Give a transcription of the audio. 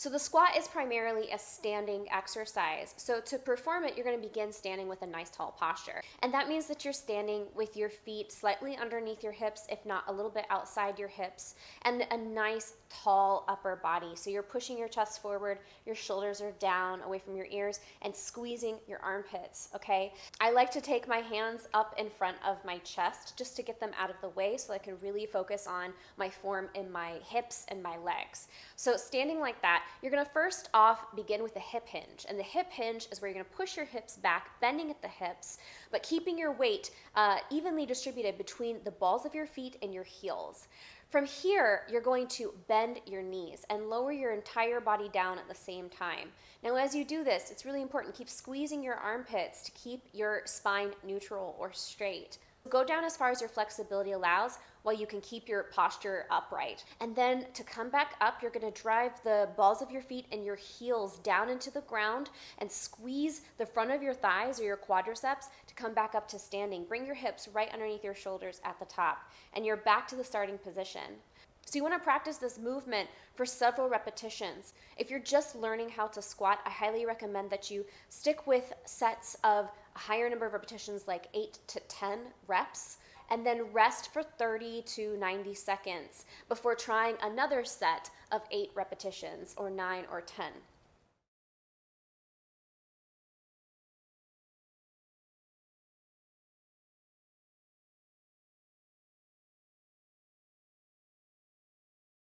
So the squat is primarily a standing exercise. So to perform it, you're going to begin standing with a nice tall posture. And that means that you're standing with your feet slightly underneath your hips, if not a little bit outside your hips, and a nice tall upper body. So you're pushing your chest forward, your shoulders are down away from your ears, and squeezing your armpits, okay? I like to take my hands up in front of my chest just to get them out of the way so I can really focus on my form in my hips and my legs. So standing like that, you're going to first off begin with a hip hinge. And the hip hinge is where you're going to push your hips back, bending at the hips, but keeping your weight evenly distributed between the balls of your feet and your heels. From here, you're going to bend your knees and lower your entire body down at the same time. Now, as you do this, it's really important. Keep squeezing your armpits to keep your spine neutral or straight. Go down as far as your flexibility allows while you can keep your posture upright. And then to come back up, you're going to drive the balls of your feet and your heels down into the ground and squeeze the front of your thighs or your quadriceps to come back up to standing. Bring your hips right underneath your shoulders at the top, and you're back to the starting position. So you want to practice this movement for several repetitions. If you're just learning how to squat, I highly recommend that you stick with sets of a higher number of repetitions, like 8 to 10 reps, and then rest for 30 to 90 seconds before trying another set of 8 repetitions or 9 or 10.